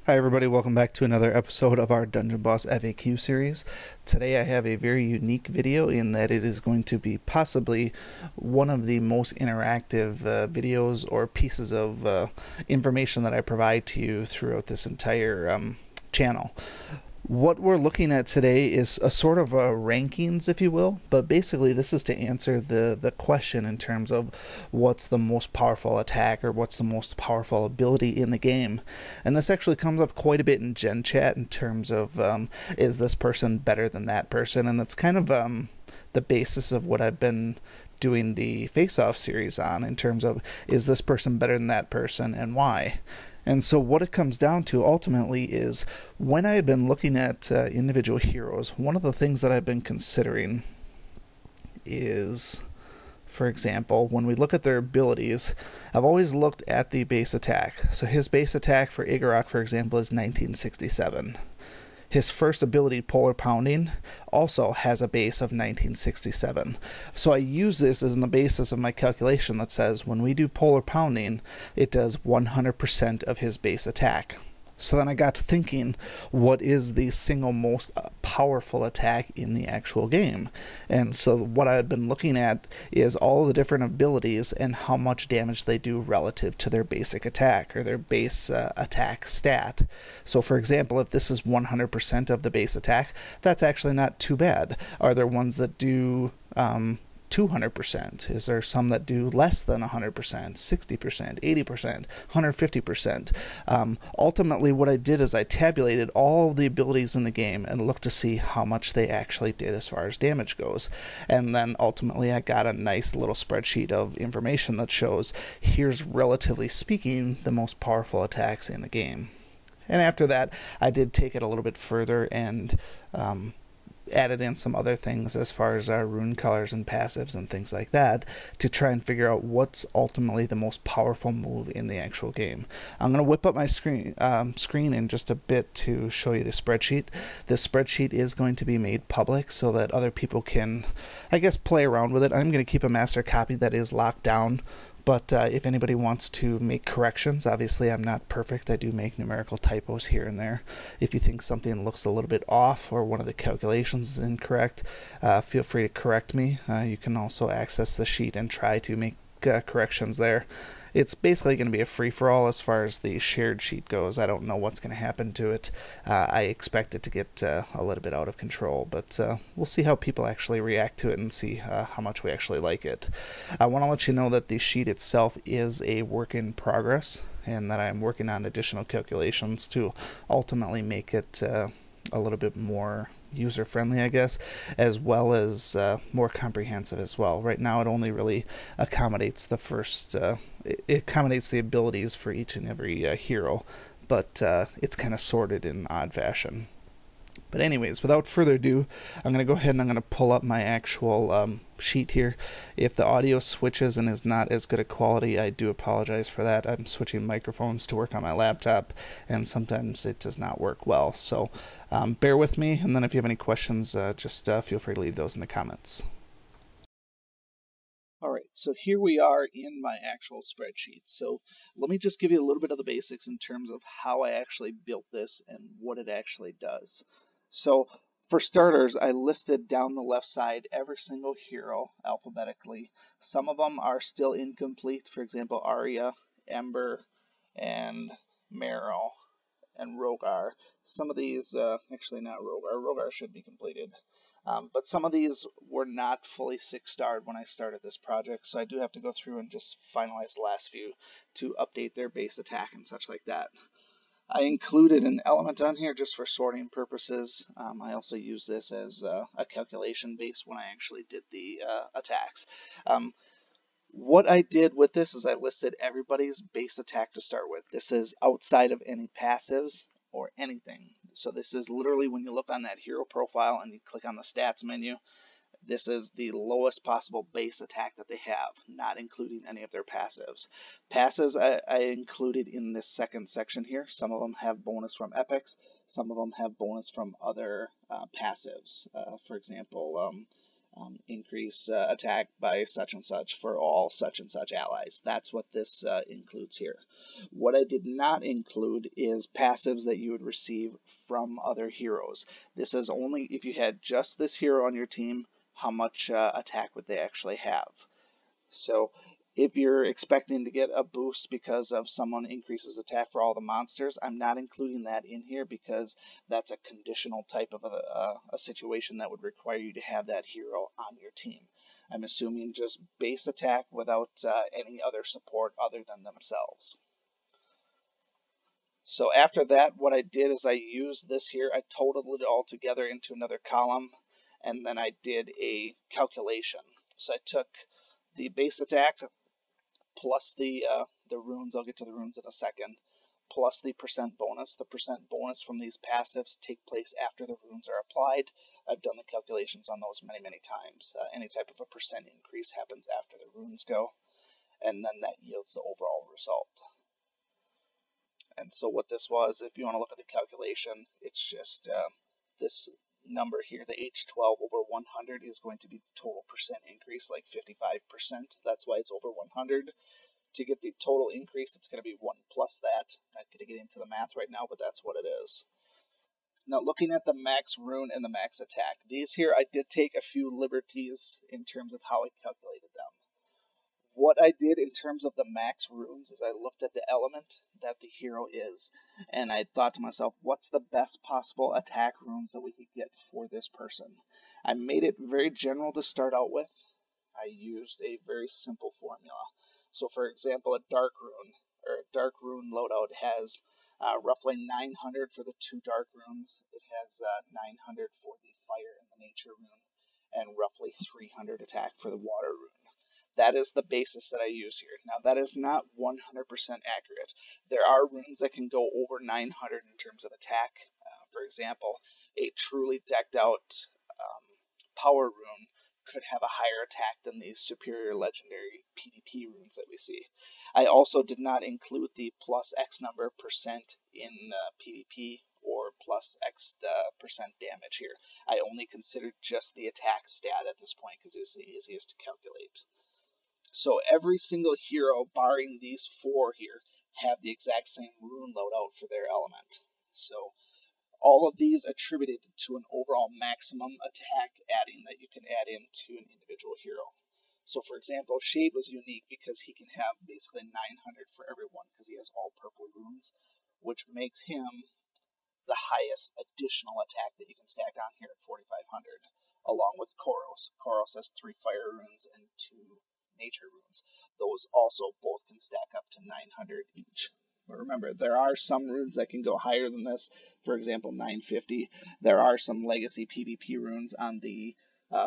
Hi everybody, welcome back to another episode of our Dungeon Boss FAQ series. Today I have a very unique video in that it is going to be possibly one of the most interactive videos or pieces of information that I provide to you throughout this entire channel. What we're looking at today is a sort of a rankings, if you will, but basically this is to answer the question in terms of what's the most powerful attack or what's the most powerful ability in the game. And this actually comes up quite a bit in Gen Chat in terms of is this person better than that person, and that's kind of the basis of what I've been doing the face-off series on, in terms of is this person better than that person and why. And so what it comes down to ultimately is, when I have been looking at individual heroes, one of the things that I've been considering is, for example, when we look at their abilities, I've always looked at the base attack. So his base attack for Igorok, for example, is 1967. His first ability, Polar Pounding, also has a base of 1967. So I use this as the basis of my calculation that says when we do Polar Pounding, it does 100% of his base attack. So then I got to thinking, what is the single most powerful attack in the actual game? And so what I've been looking at is all the different abilities and how much damage they do relative to their basic attack or their base attack stat. So for example, if this is 100% of the base attack, that's actually not too bad. Are there ones that do 200%? Is there some that do less than 100%, 60%, 80%, 150%? Ultimately, what I did is I tabulated all of the abilities in the game and looked to see how much they actually did as far as damage goes. And then ultimately, I got a nice little spreadsheet of information that shows here's, relatively speaking, the most powerful attacks in the game. And after that, I did take it a little bit further and added in some other things as far as our rune colors and passives and things like that to try and figure out what's ultimately the most powerful move in the actual game. I'm going to whip up my screen in just a bit to show you the spreadsheet. This spreadsheet is going to be made public so that other people can, I guess, play around with it. I'm going to keep a master copy that is locked down. But if anybody wants to make corrections, obviously I'm not perfect. I do make numerical typos here and there. If you think something looks a little bit off or one of the calculations is incorrect, feel free to correct me. You can also access the sheet and try to make corrections there. It's basically going to be a free-for-all as far as the shared sheet goes. I don't know what's going to happen to it. I expect it to get a little bit out of control, but we'll see how people actually react to it and see how much we actually like it. I want to let you know that the sheet itself is a work in progress, and that I'm working on additional calculations to ultimately make it a little bit more user-friendly, I guess, as well as more comprehensive as well. Right now it only really accommodates the first, it accommodates the abilities for each and every hero, but it's kind of sorted in odd fashion. But anyways, without further ado, I'm going to go ahead and I'm going to pull up my actual sheet here. If the audio switches and is not as good a quality, I do apologize for that. I'm switching microphones to work on my laptop, and sometimes it does not work well. So bear with me, and then if you have any questions, just feel free to leave those in the comments. Alright, so here we are in my actual spreadsheet. So let me just give you a little bit of the basics in terms of how I actually built this and what it actually does. So for starters, I listed down the left side every single hero alphabetically. Some of them are still incomplete. For example, Arya, Ember, and Meryl, and Rogar. Some of these, actually not Rogar. Rogar should be completed. But some of these were not fully 6-starred when I started this project, so I do have to go through and just finalize the last few to update their base attack and such like that. I included an element on here just for sorting purposes. I also use this as a calculation base when I actually did the attacks. What I did with this is I listed everybody's base attack to start with. This is outside of any passives or anything. So this is literally when you look on that hero profile and you click on the stats menu, this is the lowest possible base attack that they have, not including any of their passives. Passives I included in this second section here. Some of them have bonus from epics. Some of them have bonus from other passives. For example, increase attack by such and such for all such and such allies. That's what this includes here. What I did not include is passives that you would receive from other heroes. This is only if you had just this hero on your team, how much attack would they actually have. So if you're expecting to get a boost because of someone increases attack for all the monsters, I'm not including that in here because that's a conditional type of a situation that would require you to have that hero on your team. I'm assuming just base attack without any other support other than themselves. So after that, what I did is I used this here, I totaled it all together into another column, and then I did a calculation. So I took the base attack plus the runes, I'll get to the runes in a second, plus the percent bonus. The percent bonus from these passives take place after the runes are applied. I've done the calculations on those many, many times. Any type of a percent increase happens after the runes go, and then that yields the overall result. And so what this was, if you want to look at the calculation, it's just this number here, the H12 over 100 is going to be the total percent increase, like 55%. That's why it's over 100. To get the total increase, it's going to be 1 plus that. I'm not going to get into the math right now, but that's what it is. Now, looking at the max rune and the max attack, these here I did take a few liberties in terms of how I calculated them. What I did in terms of the max runes is I looked at the element that the hero is, and I thought to myself, what's the best possible attack runes that we could get for this person? I made it very general to start out with. I used a very simple formula. So for example, a dark rune loadout has roughly 900 for the 2 dark runes. It has 900 for the fire and the nature rune, and roughly 300 attack for the water rune. That is the basis that I use here. Now, that is not 100% accurate. There are runes that can go over 900 in terms of attack. For example, a truly decked out power rune could have a higher attack than the superior legendary PvP runes that we see. I also did not include the plus X number percent in PvP or plus X percent damage here. I only considered just the attack stat at this point because it was the easiest to calculate. So every single hero, barring these 4 here, have the exact same rune loadout for their element. So all of these attributed to an overall maximum attack adding that you can add into an individual hero. So for example, Shade was unique because he can have basically 900 for everyone because he has all purple runes, which makes him the highest additional attack that you can stack on here at 4,500, along with Koros. Koros has 3 fire runes and 2 nature runes. Those also both can stack up to 900 each. But remember, there are some runes that can go higher than this. For example, 950. There are some legacy PvP runes on the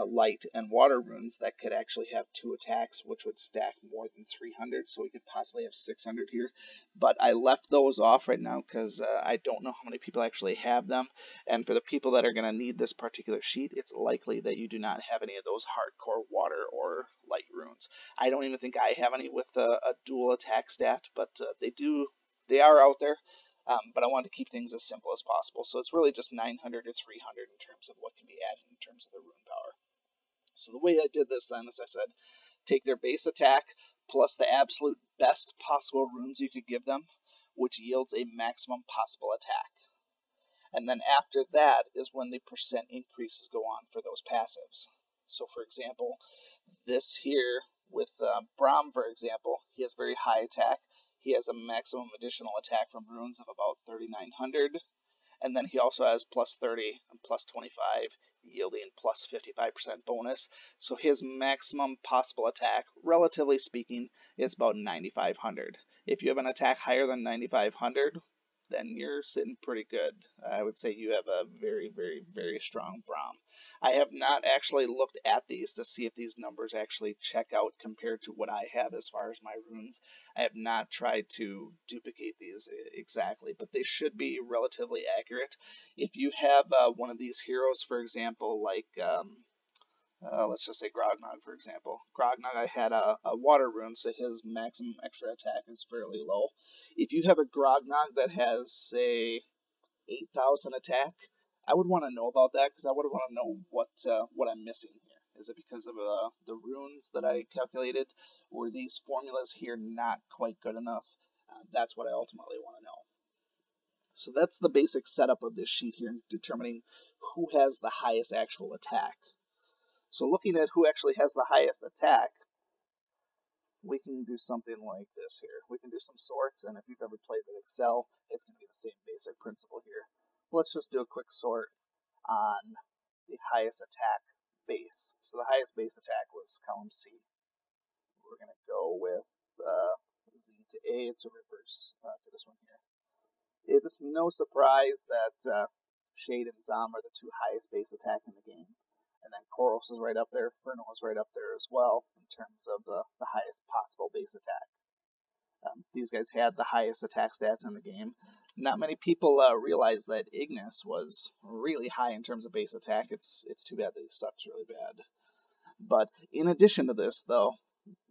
light and water runes that could actually have 2 attacks, which would stack more than 300, so we could possibly have 600 here. But I left those off right now because I don't know how many people actually have them, and for the people that are going to need this particular sheet, it's likely that you do not have any of those hardcore water or light runes. I don't even think I have any with a dual attack stat, but they are out there. But I want to keep things as simple as possible. So it's really just 900 to 300 in terms of what can be added in terms of the rune power. So the way I did this then, as I said, take their base attack plus the absolute best possible runes you could give them, which yields a maximum possible attack. And then after that is when the percent increases go on for those passives. So for example, this here with Braum, for example, he has very high attack. He has a maximum additional attack from runes of about 3,900. And then he also has plus 30 and plus 25, yielding plus 55% bonus. So his maximum possible attack, relatively speaking, is about 9,500. If you have an attack higher than 9,500, then you're sitting pretty good. I would say you have a very, very, very strong Braum. I have not actually looked at these to see if these numbers actually check out compared to what I have as far as my runes. I have not tried to duplicate these exactly, but they should be relatively accurate. If you have one of these heroes, for example, like let's just say Grognog, for example. Grognog, I had a water rune, so his maximum extra attack is fairly low. If you have a Grognog that has, say, 8,000 attack, I would want to know about that because I would want to know what I'm missing here. Is it because of the runes that I calculated? Were these formulas here not quite good enough? That's what I ultimately want to know. So that's the basic setup of this sheet here, determining who has the highest actual attack. So looking at who actually has the highest attack, we can do something like this here. We can do some sorts, and if you've ever played with Excel, it's going to be the same basic principle here. Let's just do a quick sort on the highest attack base. So the highest base attack was column C. We're going to go with Z to A to reverse to this one here. It is no surprise that Shade and Zom are the two highest base attack in the game. And then Koros is right up there, Furno is right up there as well in terms of the highest possible base attack. These guys had the highest attack stats in the game. Not many people realize that Ignis was really high in terms of base attack. It's too bad that he sucks really bad. But in addition to this, though,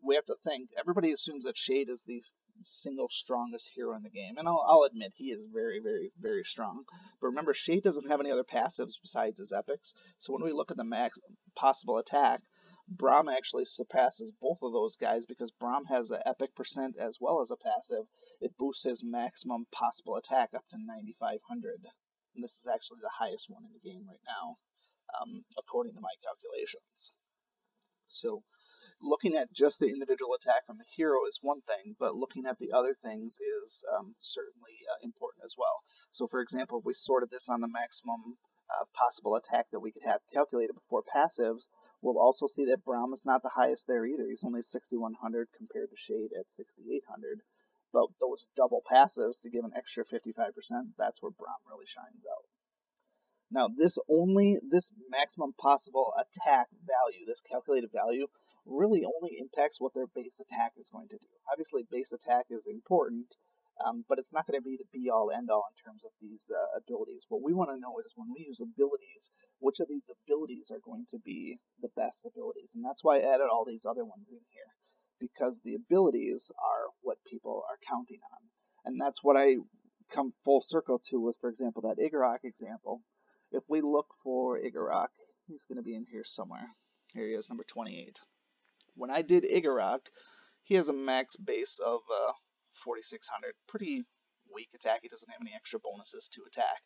we have to think, everybody assumes that Shade is the single strongest hero in the game, and I'll admit he is very, very, very strong. But remember, Shade doesn't have any other passives besides his epics, so when we look at the max possible attack, Braum actually surpasses both of those guys because Braum has an epic percent as well as a passive. It boosts his maximum possible attack up to 9,500, and this is actually the highest one in the game right now, according to my calculations. So looking at just the individual attack from the hero is one thing, but looking at the other things is certainly important as well. So for example, if we sorted this on the maximum possible attack that we could have calculated before passives, we'll also see that Braum is not the highest there either. He's only 6,100 compared to Shade at 6,800. But those double passives to give an extra 55%, that's where Braum really shines out. Now this maximum possible attack value, this calculated value, really only impacts what their base attack is going to do. Obviously, base attack is important, but it's not going to be the be-all, end-all in terms of these abilities. What we want to know is when we use abilities, which of these abilities are going to be the best abilities. And that's why I added all these other ones in here, because the abilities are what people are counting on. And that's what I come full circle to with, for example, that Igorok example. If we look for Igorok, he's going to be in here somewhere. Here he is, number 28. When I did Igorok, he has a max base of 4,600. Pretty weak attack. He doesn't have any extra bonuses to attack.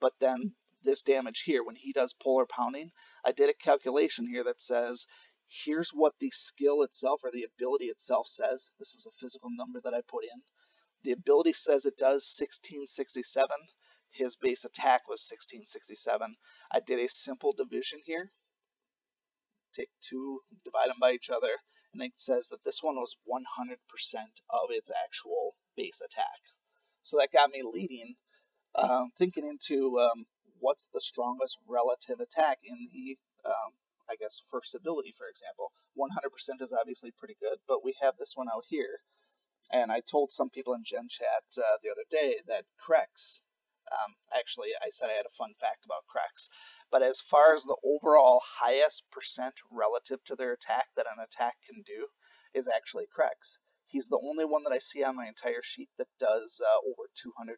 But then this damage here, when he does polar pounding, I did a calculation here that says, here's what the skill itself or the ability itself says. This is a physical number that I put in. The ability says it does 1667. His base attack was 1667. I did a simple division here. Take two, divide them by each other, and it says that this one was 100% of its actual base attack. So that got me leading, thinking into what's the strongest relative attack in the, I guess, first ability, for example. 100% is obviously pretty good, but we have this one out here. And I told some people in Gen Chat the other day that Krex, actually, I said I had a fun fact about Krex. But as far as the overall highest percent relative to their attack that an attack can do is actually Krex. He's the only one that I see on my entire sheet that does over 200%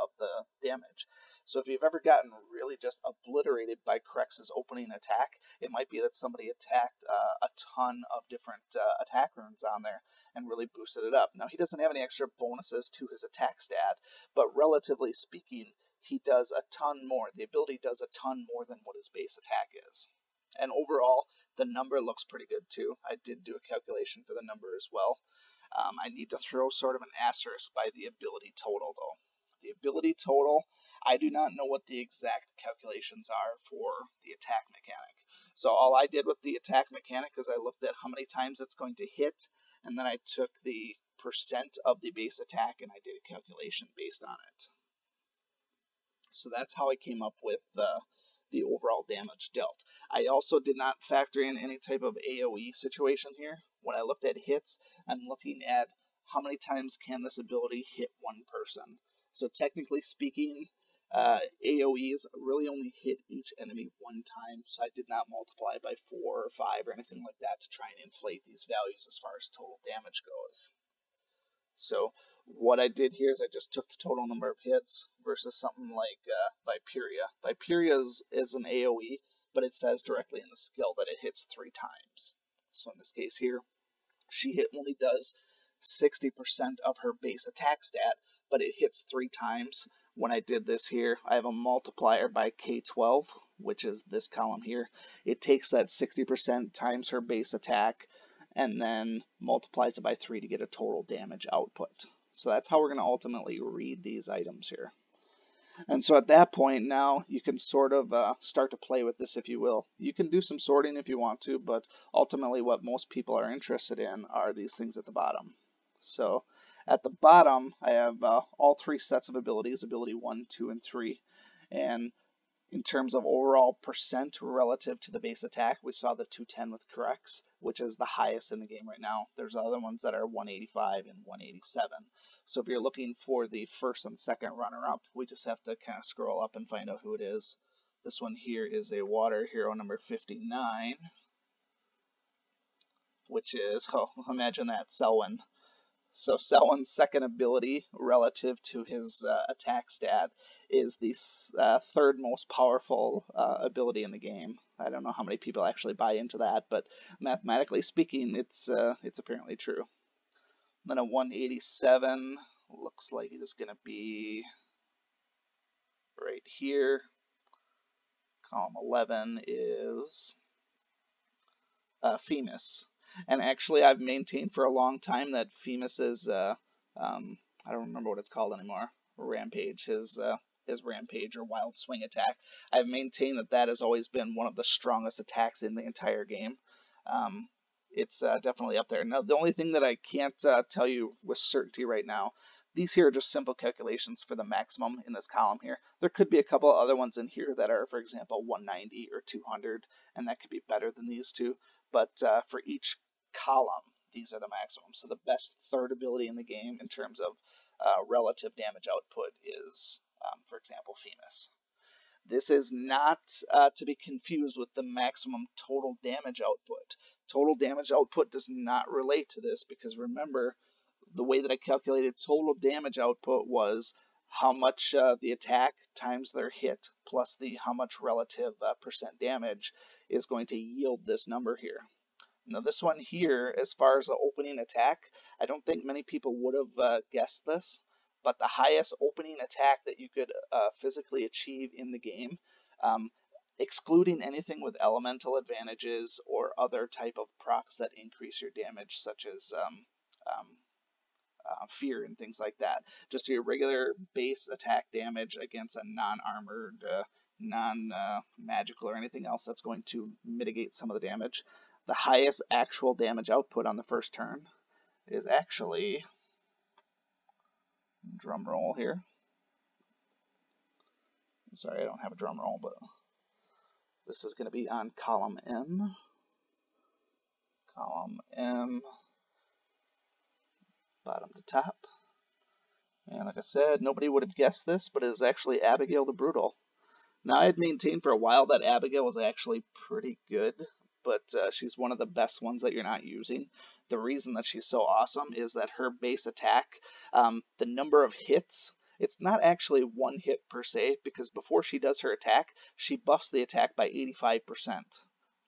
of the damage. So if you've ever gotten really just obliterated by Krex's opening attack, it might be that somebody attacked a ton of different attack runes on there and really boosted it up. Now, he doesn't have any extra bonuses to his attack stat, but relatively speaking, he does a ton more. The ability does a ton more than what his base attack is. And overall, the number looks pretty good too. I did do a calculation for the number as well. I need to throw sort of an asterisk by the ability total though. The ability total, I do not know what the exact calculations are for the attack mechanic. So all I did with the attack mechanic is I looked at how many times it's going to hit, and then I took the percent of the base attack and I did a calculation based on it. So that's how I came up with the overall damage dealt. I also did not factor in any type of AoE situation here. When I looked at hits, I'm looking at how many times can this ability hit one person. So technically speaking, AoEs really only hit each enemy one time, so I did not multiply by 4 or 5 or anything like that to try and inflate these values as far as total damage goes. So what I did here is I just took the total number of hits versus something like Viperia. Viperia is an AoE, but it says directly in the skill that it hits 3 times. So in this case here, she only does 60% of her base attack stat, but it hits 3 times. When I did this here, I have a multiplier by K12, which is this column here. It takes that 60% times her base attack and then multiplies it by 3 to get a total damage output. So that's how we're going to ultimately read these items here. And so at that point now you can sort of start to play with this, if you will. You can do some sorting if you want to, but ultimately what most people are interested in are these things at the bottom. So at the bottom I have all 3 sets of abilities, ability 1, 2, and 3. And in terms of overall percent relative to the base attack, we saw the 210 with corrects, which is the highest in the game right now. There's other ones that are 185 and 187. So if you're looking for the first and second runner-up, we just have to kind of scroll up and find out who it is. This one here is a water hero number 59, which is, oh, imagine that, Selwyn. So Selwyn's second ability relative to his attack stat is the third most powerful ability in the game. I don't know how many people actually buy into that, but mathematically speaking, it's apparently true. Then a 187 looks like it is going to be right here. Column 11 is Femus. And actually, I've maintained for a long time that Femus is, I don't remember what it's called anymore, Rampage, his Rampage or Wild Swing attack. I've maintained that that has always been one of the strongest attacks in the entire game. It's definitely up there. Now, the only thing that I can't tell you with certainty right now, these here are just simple calculations for the maximum in this column here. There could be a couple of other ones in here that are, for example, 190 or 200, and that could be better than these two. But for each column, these are the maximum. So the best third ability in the game in terms of relative damage output is, for example, Femus. This is not to be confused with the maximum total damage output. Total damage output does not relate to this because remember, the way that I calculated total damage output was how much the attack times their hit plus the how much relative percent damage is going to yield this number here. Now this one here, as far as the opening attack, I don't think many people would have guessed this, but the highest opening attack that you could physically achieve in the game, excluding anything with elemental advantages or other type of procs that increase your damage, such as fear and things like that. Just your regular base attack damage against a non-armored, non-magical or anything else that's going to mitigate some of the damage. The highest actual damage output on the first turn is actually, drum roll here. Sorry, I don't have a drum roll, but this is going to be on column M. Column M, bottom to top. And like I said, nobody would have guessed this, but it is actually Abigail the Brutal. Now, I had maintained for a while that Abigail was actually pretty good, but she's one of the best ones that you're not using. The reason that she's so awesome is that her base attack, the number of hits, it's not actually one hit per se, because before she does her attack, she buffs the attack by 85%.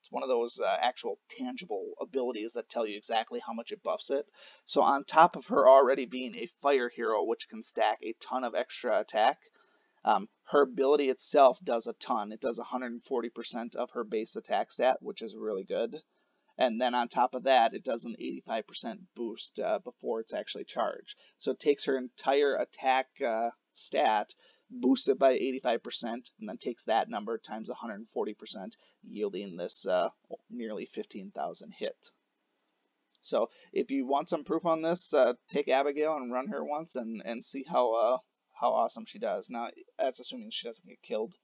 It's one of those actual tangible abilities that tell you exactly how much it buffs it. So on top of her already being a fire hero, which can stack a ton of extra attack, her ability itself does a ton. It does 140% of her base attack stat, which is really good. And then on top of that, it does an 85% boost before it's actually charged. So it takes her entire attack stat, boosts it by 85%, and then takes that number times 140%, yielding this nearly 15,000 hit. So if you want some proof on this, take Abigail and run her once and see how awesome she does. Now, that's assuming she doesn't get killed.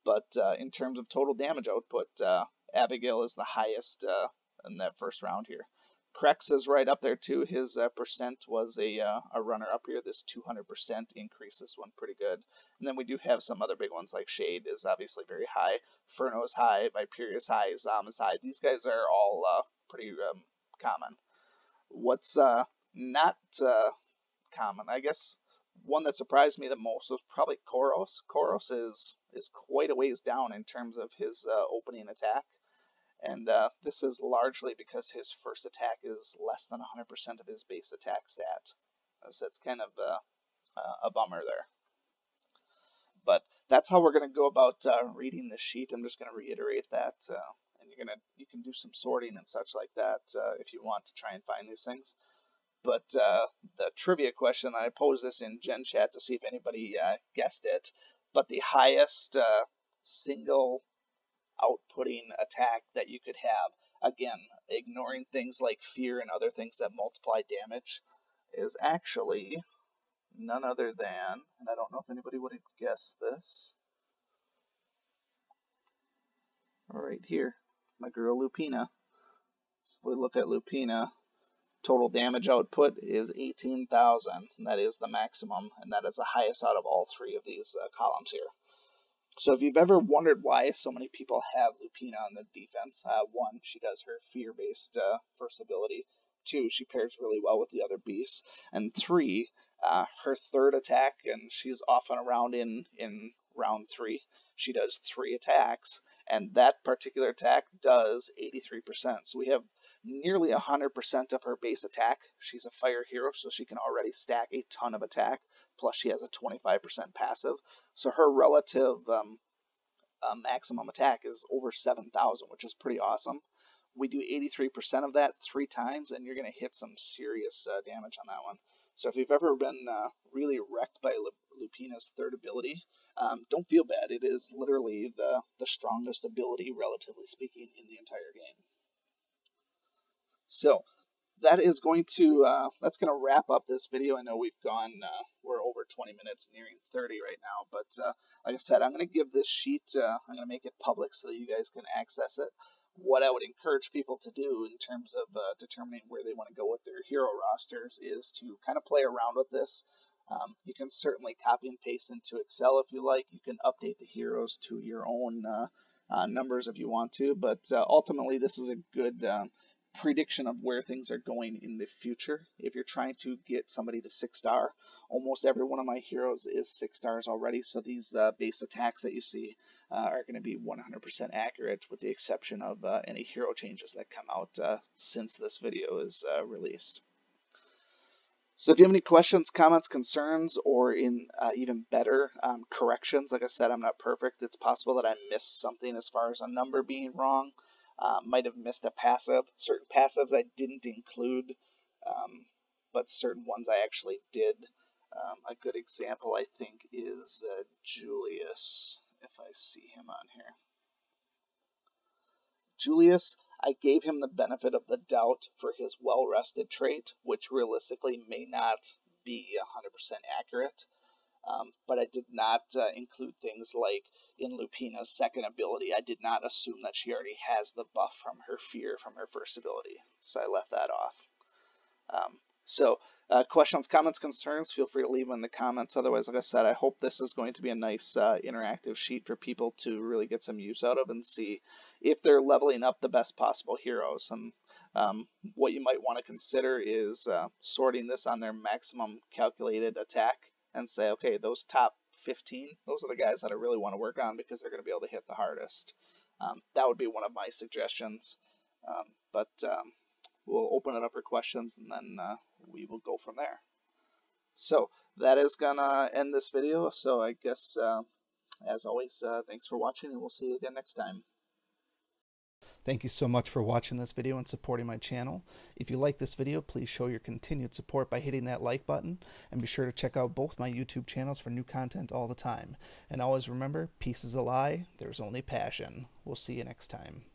But in terms of total damage output, Abigail is the highest in that first round here. Krex is right up there too. His percent was a runner up here. This 200% increase, this one pretty good. And then we do have some other big ones like Shade is obviously very high. Furno is high. Viperia is high. Zom is high. These guys are all pretty common. What's not common, I guess one that surprised me the most was probably Koros. Koros is quite a ways down in terms of his opening attack, and this is largely because his first attack is less than 100% of his base attack stat. So it's kind of a bummer there. But that's how we're going to go about reading this sheet. I'm just going to reiterate that, and you can do some sorting and such like that if you want to try and find these things. But the trivia question, I posed this in Gen Chat to see if anybody guessed it, but the highest single outputting attack that you could have, again, ignoring things like fear and other things that multiply damage, is actually none other than, and I don't know if anybody would have guessed this, right here, my girl Lupina. So if we look at Lupina, total damage output is 18,000, and that is the maximum, and that is the highest out of all three of these columns here. So if you've ever wondered why so many people have Lupina on the defense, one, she does her fear-based first ability. Two, she pairs really well with the other beasts. And three, her third attack, and she's off and around in round 3, she does 3 attacks, and that particular attack does 83%. So we have nearly 100% of her base attack. She's a fire hero, so she can already stack a ton of attack, plus she has a 25% passive. So her relative maximum attack is over 7,000, which is pretty awesome. We do 83% of that 3 times, and you're going to hit some serious damage on that one. So if you've ever been really wrecked by Lupina's third ability, don't feel bad. It is literally the strongest ability, relatively speaking, in the entire game. So that is going to that's going to wrap up this video. I know we're over 20 minutes, nearing 30 right now, but like I said, I'm going to give this sheet, I'm going to make it public so that you guys can access it. What I would encourage people to do in terms of determining where they want to go with their hero rosters is to kind of play around with this. You can certainly copy and paste into Excel if you like. You can update the heroes to your own numbers if you want to, but ultimately this is a good prediction of where things are going in the future. If you're trying to get somebody to 6-star, almost every one of my heroes is 6 stars already, so these base attacks that you see are going to be 100% accurate, with the exception of any hero changes that come out since this video is released. So if you have any questions, comments, concerns, or even better, corrections, like I said, I'm not perfect. It's possible that I missed something as far as a number being wrong. Might have missed a passive. Certain passives I didn't include, but certain ones I actually did. A good example, I think, is Julius, if I see him on here. Julius, I gave him the benefit of the doubt for his well-rested trait, which realistically may not be 100% accurate. But I did not include things like in Lupina's second ability. I did not assume that she already has the buff from her fear from her first ability, so I left that off. Questions, comments, concerns, feel free to leave them in the comments. Otherwise, like I said, I hope this is going to be a nice interactive sheet for people to really get some use out of and see if they're leveling up the best possible heroes. And what you might want to consider is sorting this on their maximum calculated attack and say, okay, those top 15, those are the guys that I really want to work on because they're going to be able to hit the hardest. That would be one of my suggestions. We'll open it up for questions, and then we will go from there. So that is going to end this video. So I guess, as always, thanks for watching, and we'll see you again next time. Thank you so much for watching this video and supporting my channel. If you like this video, please show your continued support by hitting that like button, and be sure to check out both my YouTube channels for new content all the time. And always remember, peace is a lie, there's only passion. We'll see you next time.